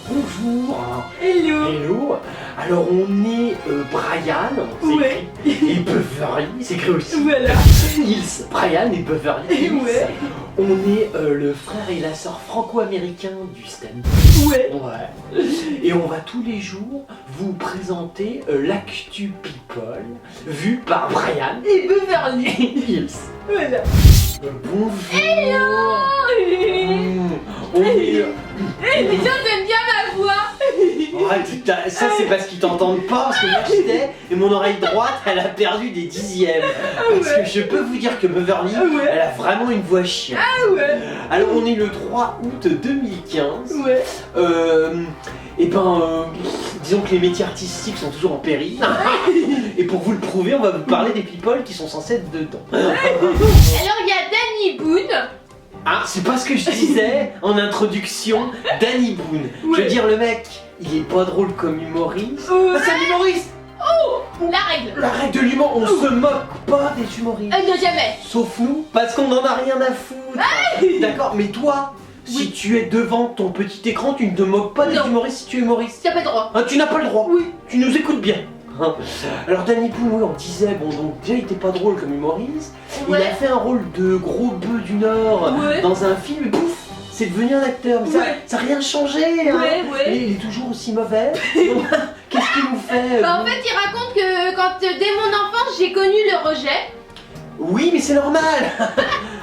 bonjour. Hello. Hello. Alors on est Brian, Ouais. et Beverly, c'est écrit aussi. Voilà. Hills, Brian et Beverly Hills. Ouais. On est le frère et la sœur franco-américain du stand. Ouais. Ouais. Et on va tous les jours vous présenter l'actu people vu par Brian Et Beverly. Hills. Voilà. Bonjour. Hello. On est. Les gens aiment bien ma voix. Ouais, ça c'est parce qu'ils t'entendent pas, parce que moi j'étais et mon oreille droite elle a perdu des dixièmes. Parce que je peux vous dire que Beverly Ouais. elle a vraiment une voix chiante. Ah ouais. Alors on est le 3 août 2015. Ouais. Et disons que les métiers artistiques sont toujours en péril. Et pour vous le prouver, on va vous parler des people qui sont censés être dedans. Alors il y a Danny Boone. Ah, c'est pas ce que je disais en introduction. Danny Boone. Je veux dire, le mec, il est pas drôle comme humoriste. Ah, c'est un humoriste. La règle. La règle de l'humour, on se moque pas des humoristes. Non, jamais. Sauf nous, parce qu'on en a rien à foutre. D'accord, mais toi, si tu es devant ton petit écran, tu ne te moques pas des Non. humoristes si tu es humoriste. T'as pas le droit. Ah, tu n'as pas le droit. Oui. Tu nous écoutes bien. Hein. Alors Danny Boone, oui, on disait, bon donc déjà il était pas drôle comme humoriste, il a fait un rôle de gros bœuf du Nord Ouais. dans un film et pouf, c'est devenu un acteur, mais Ouais. ça n'a rien changé, hein. Ouais. Et il est toujours aussi mauvais, donc, qu'est-ce qu'il nous fait Bah, en fait, il raconte que quand dès mon enfance j'ai connu le rejet. Oui mais c'est normal.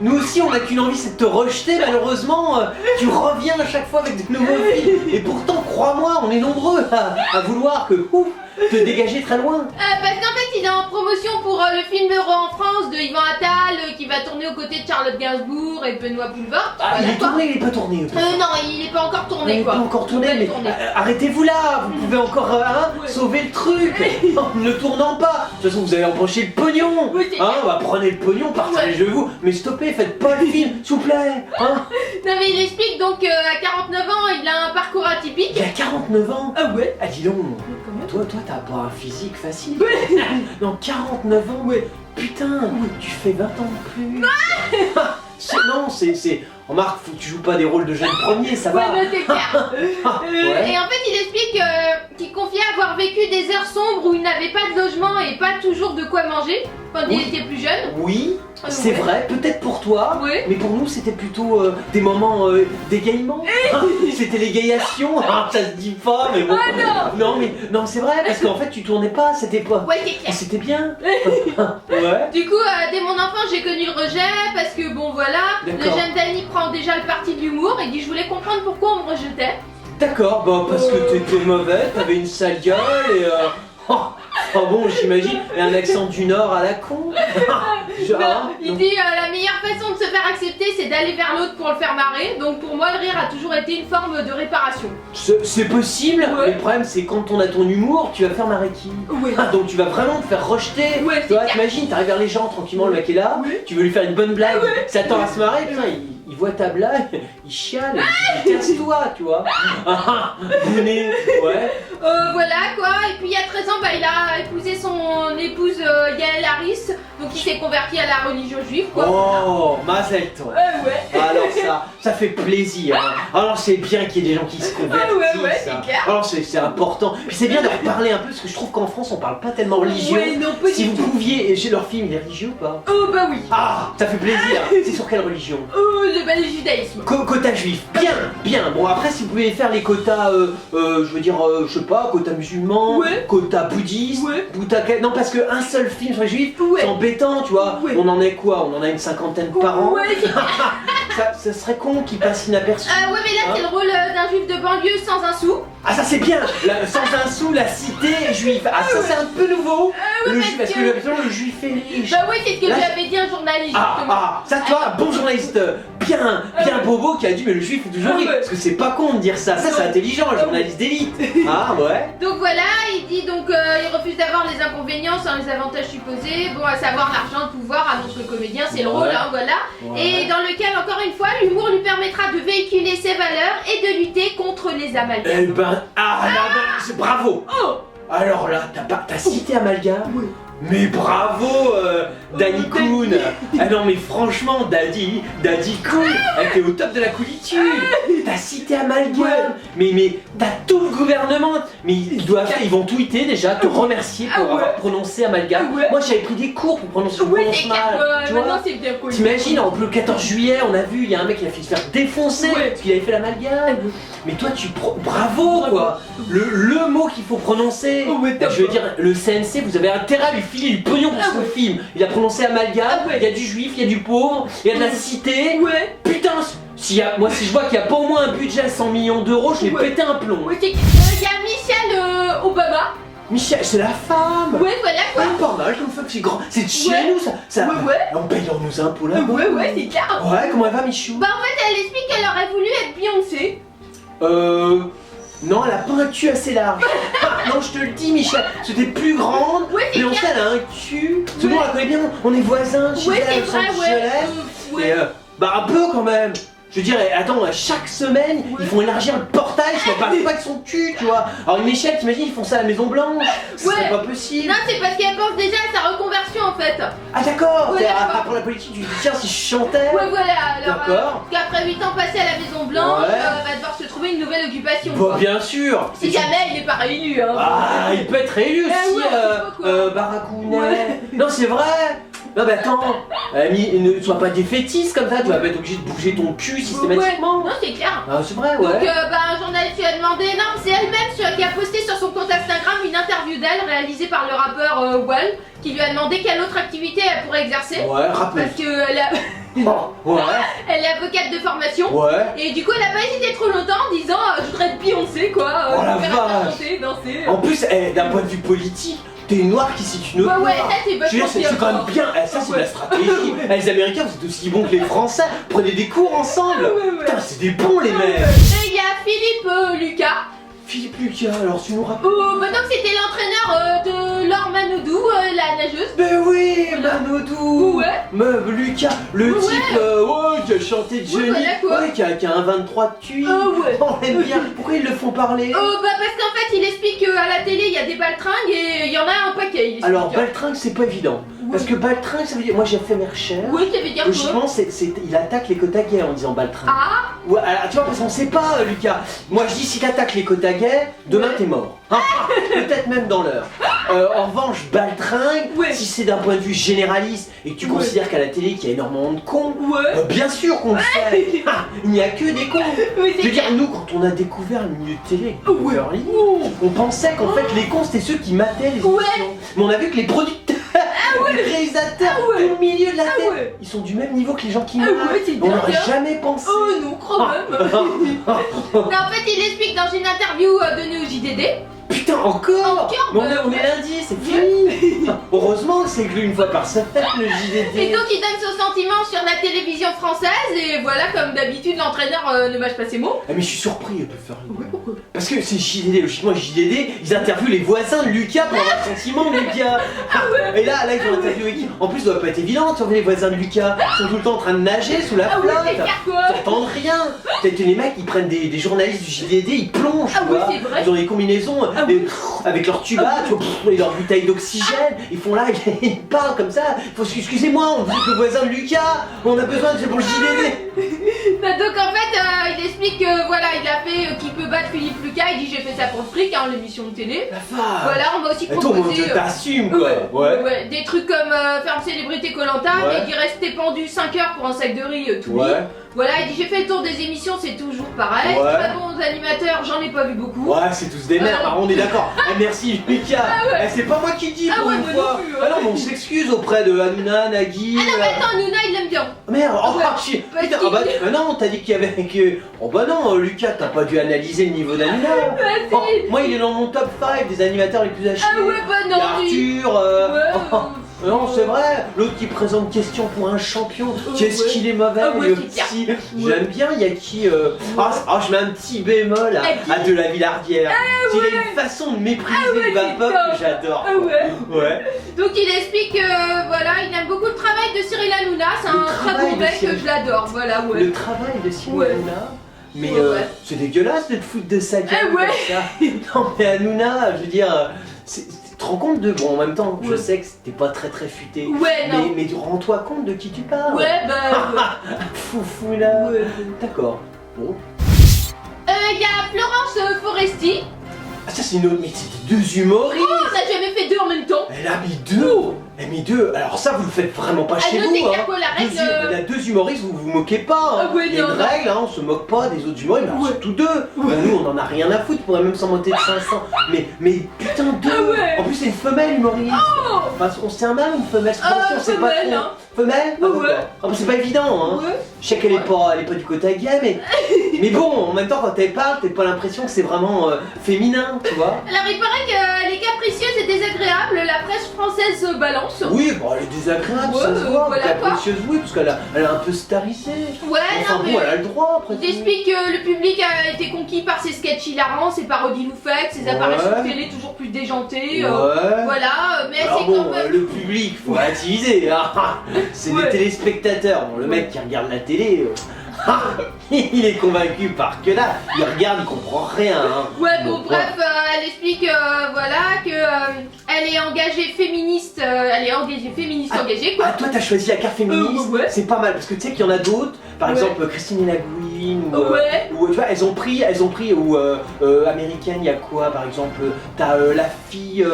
Nous aussi on n'a qu'une envie, c'est de te rejeter, malheureusement tu reviens à chaque fois avec de nouveaux films, et pourtant crois-moi, on est nombreux à vouloir que ouf, te dégager très loin. Parce qu'en fait, il est en promotion pour le film Euro en France de Yvan Attal qui va tourner aux côtés de Charlotte Gainsbourg et Benoît Poulvord. Ah, il est tourné, il est pas tourné. Non, il est pas encore Il tourné n'est quoi. pas encore tourné, Il mais va tourner. arrêtez-vous là, vous pouvez encore Ouais. sauver le truc en ne tournant pas. De toute façon, vous allez empocher le pognon. Oui, c'est Hein, bah, prenez le pognon, partagez-vous, mais stoppez, faites pas le film, s'il vous plaît. Hein. Non mais il explique donc qu'à 49 ans, il a un parcours atypique. Il a 49 ans. Ah ouais. Ah, dis donc, toi, t'as pas un physique facile. Non, 49 ans, putain, tu fais 20 ans de plus. Non, c'est. Remarque, faut que tu joues pas des rôles de jeunes premiers, ça Ouais, va. non, c'est clair. Ouais. Et en fait, il explique qu'il confiait avoir vécu des heures sombres où il n'avait pas de logement et pas toujours de quoi manger quand il Oui. était plus jeune. Oui, c'est Ouais. vrai, peut-être pour toi, Ouais. mais pour nous c'était plutôt des moments d'égaiement. C'était l'égayation, ça se dit pas, mais bon. Ah Non, c'est vrai, parce qu'en fait tu tournais pas à cette époque. Ouais, c'est Et clair. c'était bien. Ouais. Du coup, dès mon enfance, j'ai connu le rejet parce que bon voilà, le D'accord. jeune Danny prend déjà le parti de l'humour et dit je voulais comprendre pourquoi on me rejetait. D'accord, bah parce que t'étais mauvais, t'avais une sale gueule et bon, j'imagine, et un accent du Nord à la con. Genre, Bah, il donc- dit la meilleure façon de se faire accepter c'est d'aller vers l'autre pour le faire marrer. Donc pour moi, le rire a toujours été une forme de réparation. C'est possible, Ouais. mais le problème c'est quand on a ton humour, tu vas faire marrer qui? Ouais. Ah, donc tu vas vraiment te faire rejeter. Ouais, Tu vois, c'est clair. t'imagines, t'arrives vers les gens tranquillement, le mec est là, Ouais. tu veux lui faire une bonne blague, s'attend à se marrer, putain, il voit ta blague, il chiale, il dit casse-toi, tu vois. Bounet, ouais. Voilà quoi, et puis il y a 13 ans, bah, il a épousé son épouse Yael Harris, donc il s'est converti à la religion juive quoi. Oh, Mazel Tov. Ouais. Alors ça fait plaisir. Hein. Alors c'est bien qu'il y ait des gens qui se convertissent. Ouais, c'est hein. clair. Alors c'est important. Puis c'est bien de leur parler un peu parce que je trouve qu'en France on parle pas tellement religieux. Ouais, non, pas Si du vous tout. pouviez, et chez leur film, il est religieux ou pas? Oh bah oui. Ah, ça fait plaisir. C'est sur quelle religion? Oh, le judaïsme. Quota juif, bien. Bon après si vous pouvez faire les quotas, je veux dire, je sais pas, quota musulman, Ouais. quota bouddhiste, Ouais. non parce qu'un seul film sur les juifs, Ouais. c'est embêtant, tu vois. Ouais. On en est quoi? On en a une cinquantaine par an. Ouais, c'est Ça serait con qu'il passe inaperçu. ouais, mais là Hein c'est le rôle d'un juif de banlieue sans un sou. Ah ça c'est bien. Sans un sou, la cité juive. Ah ça c'est un peu nouveau. Le juif, parce que habituellement, le juif est riche. Bah oui, c'est ce que Là, lui avait dit un journaliste justement. Ça tu vois, un bon journaliste bien bobo qui a dit mais le juif est toujours riche. Ouais. Parce que c'est pas con de dire ça, ça c'est intelligent, un journaliste d'élite. Ah ouais. Donc voilà, il dit donc il refuse d'avoir les inconvénients sans les avantages supposés. Bon, à savoir l'argent, le pouvoir, annonce le comédien, c'est le rôle, Ouais. hein, voilà. Ouais. Et dans lequel, encore une fois, l'humour lui permettra de véhiculer ses valeurs et de lutter contre les amalgames. Eh ben, bravo. Oh. Alors là, t'as cité Amalgame. Oui. Mais bravo, Danny Coon. Ah non mais franchement, Daddy Coon, t'es au top de la coolitude. T'as cité Amalgame, mais t'as tout le gouvernement. Mais ils vont tweeter déjà, te remercier pour avoir prononcé Amalgame. Moi j'avais pris des cours pour prononcer le prononce mal. Tu vois, maintenant c'est bien cool. T'imagines, le 14 juillet, on a vu, il y a un mec qui a fait se faire défoncer parce qu'il avait fait l'amalgame. Mais toi bravo quoi. Le mot qu'il faut prononcer. Je veux dire, le CNC, vous avez intérêt à lui filer du pognon pour ce film. Il a prononcé amalgame, il y a du juif, il y a du pauvre, il y a de la cité. Putain, si je vois qu'il n'y a pas au moins un budget à 100 millions d'euros, je vais péter un plomb. Il y a Michelle Obama. Michel, c'est la femme. Ouais, voilà quoi. Pas mal comme femme, c'est grand. C'est de chez nous ça. On paye nos impôts là. C'est clair. Ouais, comment elle va, Michou? Bah en fait, elle explique qu'elle aurait voulu être Beyoncé. Non, elle a pas un cul assez large. Non, je te le dis, Michel, c'était plus grande. Beyoncé, elle a un cul. Tout le monde la connaît bien, on est voisins chez elle, Los Angeles. Et bah un peu quand même. Je veux dire, attends, chaque semaine, ils font élargir le portail, je ne parle pas de son cul, tu vois. Alors une Michel, t'imagines, ils font ça à la Maison Blanche. C'est pas possible. Non, c'est parce qu'elle pense déjà à sa reconversion en fait. Ah d'accord, pour la politique, tu dis tiens, si je chantais. Ouais, voilà, alors. D'accord. Qu'après 8 ans passés à la Maison Blanche, va devoir se trouver une nouvelle occupation. Bah, bien sûr. Si jamais il est pas réélu, hein. Ah, il peut être réélu aussi, Barakounet. Non, c'est vrai. Non mais attends, ne sois pas défaitiste comme ça, tu vas pas être obligé de bouger ton cul systématiquement. Non, c'est clair. Ah, c'est vrai, Donc un journaliste lui a demandé, non c'est elle-même qui a posté sur son compte Instagram une interview d'elle réalisée par le rappeur Wall, qui lui a demandé quelle autre activité elle pourrait exercer. Ouais, rappelle. Parce qu'elle a... Elle est avocate de formation. Et du coup elle a pas hésité trop longtemps en disant je voudrais être Beyoncé quoi, chanter, danser. En plus, d'un point de vue politique, t'es une noire qui cite une autre noire. C'est quand même bien, ça c'est de la stratégie. Les Américains vous êtes aussi bons que les Français, prenez des cours ensemble. Putain, c'est des bons les mecs. Et il y a Philippe Lucas. Philippe Lucas, alors tu nous rappelles? Bah donc c'était l'entraîneur de Laure Manodou, la nageuse. Ben oui, Manodou. Meuf, Lucas, le type qui a chanté Johnny, qui a un 23 de QI. On l'aime bien. Pourquoi ils le font parler? Bah parce qu'en fait il explique qu'à la télé il y a des baltringues et il y en a un paquet. Alors baltringue c'est pas évident. Parce que baltringue ça veut dire, moi j'ai fait mes recherches. Ça veut dire logiquement il attaque les quotas gays en disant baltringue. Ouais, alors, tu vois parce qu'on sait pas Lucas. Moi je dis s'il attaque les quotas gays, demain t'es mort. Peut-être même dans l'heure. En revanche baltringue, si c'est d'un point de vue généraliste et que tu considères qu'à la télé qu'il y a énormément de cons, bien sûr qu'on le sait. Il n'y a que des cons. Je veux dire, nous quand on a découvert le milieu de télé, on pensait qu'en fait les cons c'était ceux qui mataient les émissions. Mais on a vu que les producteurs, les réalisateurs, tout le milieu de la télé, ils sont du même niveau que les gens qui meurent. On n'aurait jamais pensé. Oh non, quand même. En fait il explique dans une interview de Neo JDD. Putain, encore mais on est lundi, c'est fini. Heureusement que c'est que une fois par semaine le JDD. Et donc il donne son sentiment sur la télévision française et voilà, comme d'habitude l'entraîneur ne mâche pas ses mots. Mais je suis surpris de faire pourquoi? Parce que c'est JDD, logiquement JDD, ils interviewent les voisins de Lucas pour avoir le sentiment de Lucas. Et là ils vont interviewer qui? En plus ça doit pas être évident, tu vois les voisins de Lucas, ils sont tout le temps en train de nager sous la flotte. Ils n'entendent rien. Peut-être que les mecs ils prennent des journalistes du JDD, ils plongent, ils ont des combinaisons avec leur tuba, tu vois, et leur bouteille d'oxygène, ils font là, ils parlent comme ça. Excusez-moi, on dit que le voisin de Lucas, on a besoin de c'est pour le JDD. Donc en fait, il explique que voilà, il a fait qui peut battre Philippe Lucas, il dit j'ai fait ça pour le fric, l'émission de télé. Voilà, on m'a aussi proposé. T'assumes quoi. Des trucs comme faire une célébrité Koh-Lanta, mais il dit rester pendu 5 heures pour un sac de riz tout nuit. Voilà, il dit j'ai fait le tour des émissions, c'est toujours pareil. Très bons animateurs, j'en ai pas vu beaucoup. C'est tous des merdes, on est d'accord. Merci Lucas. C'est pas moi qui le dis pour une fois. Non, mais on s'excuse auprès de Hanouna, Nagui. Non, mais attends, Hanouna il l'aime bien. Merde, putain, non, t'as dit qu'il y avait que. Oh bah non, Lucas, t'as pas dû analyser le niveau d'Hanouna. Moi, il est dans mon top 5 des animateurs les plus achetés. Non, Arthur. Non, c'est vrai, l'autre qui présente question pour un champion, qu'est-ce qu'il est mauvais, aussi. J'aime bien, il y a qui je mets un petit bémol à De la Villardière. Il a une façon de mépriser le Vapop que j'adore. Donc il explique que voilà, il aime beaucoup le travail de Cyril Hanouna, c'est un très bon mec, je l'adore, voilà. Le travail de Cyril Hanouna. Mais c'est dégueulasse de te foutre de sa gueule comme ça. Non mais Hanouna, je veux dire, c'est te rends compte de... Bon, en même temps, je Ouais. sais que t'es pas très futé. Ouais, non. Mais rends-toi compte de qui tu parles. Ouais, bah. Foufou là. Ouais. D'accord. Bon. Il y a Florence Foresti. Ah, ça c'est une autre... Mais c'est deux humoristes. Oh, on a jamais fait deux en même temps. Elle a mis deux. Elle a mis deux. Alors ça, vous le faites vraiment pas chez Elle vous. nous Hein. écarte la règle. Il y a deux humoristes, vous vous moquez pas. Hein. Ah ouais, il y a non, une non. règle, hein, on se moque pas des autres humoristes, mais alors, Ouais. surtout deux. Bah, nous, on en a rien à foutre, on pourrait même s'en monter de 500. Mais putain, deux. Ah ouais. En plus, c'est une femelle humoriste. Oh. Enfin, c'est un mâle ou une femelle? On sait pas Femelle, trop. hein. Femelle? Ouais, Ah, ouais. d'accord. Ah, bah, c'est pas évident, hein. Ouais. Je sais qu'elle est pas du côté à gay, mais bon, en même temps, quand elle parle, t'as pas l'impression que c'est vraiment féminin, tu vois. Alors il paraît qu'elle est capricieuse et désagréable, la presse française se balance. Oui, bon, elle est désagréable, Ouais, ça se voit. voilà, quoi. Capricieuse, oui, parce qu'elle a un peu starisé. Ouais, Enfin non bon, mais... elle a le droit, après tout. J'explique que le public a été conquis par ses sketchs hilarants, ses parodies loufoques, ses apparitions Ouais. de télé toujours plus déjantées. Ouais. Voilà, mais Alors c'est bon, quand même... le public, faut relativiser, hein. C'est Ouais. des téléspectateurs. Bon, le mec qui regarde la télé, il est convaincu par que là, il regarde, il comprend rien. Hein. Ouais, bon, Donc, bref, elle explique, voilà, que elle est engagée féministe, engagée, quoi. Ah, toi, t'as choisi la carte féministe, ouais. c'est pas mal, parce que tu sais qu'il y en a d'autres, par Ouais. exemple Christine Laguine, Ouais. ou tu vois, elles ont pris, ou américaine, il y a quoi, par exemple, t'as la fille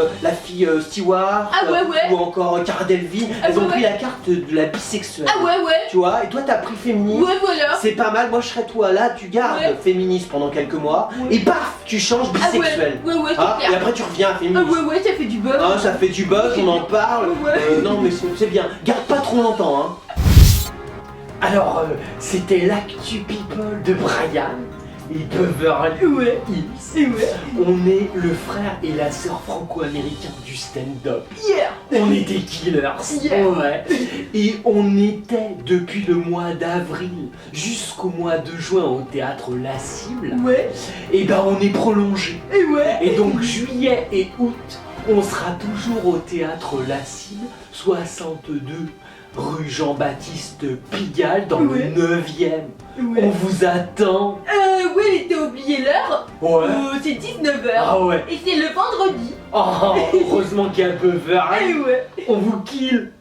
Stewart, Ah ouais, ouais. ou encore Cara Delevingne, Ah elles ont ouais, pris ouais. la carte de la bisexuelle, Ah ouais, ouais. tu vois, et toi t'as pris féministe. Ouais, voilà. C'est pas mal, moi je serais toi, là tu gardes Ouais. féministe pendant quelques mois, Ouais. et paf, tu changes Ah ouais, bisexuel. ouais, ouais, Ah, c'est et clair. après tu reviens à Ah féministe. ouais, ouais, ça fait du buzz. Ah, ça fait du buzz, on en parle. Ouais. Non, mais c'est bien. Garde pas trop longtemps, hein. Alors, c'était l'actu people de Brian et Beverly Hills. Ouais. On est le frère et la sœur franco-américains du stand-up. Yeah. On est des killers. Yeah. Ouais. Et on était depuis le mois d'avril jusqu'au mois de juin au théâtre La Cible. Ouais. Et ben on est prolongé. Et ouais. Et donc juillet et août, on sera toujours au théâtre La Cible, 62 rue Jean-Baptiste Pigalle, dans Ouais. le 9e. Ouais. On vous attend. Ouais, t'as oublié l'heure. Ouais. C'est 19h. Ah ouais. Et c'est le vendredi. Oh, heureusement qu'il y a Beverly. ouais. On vous kill.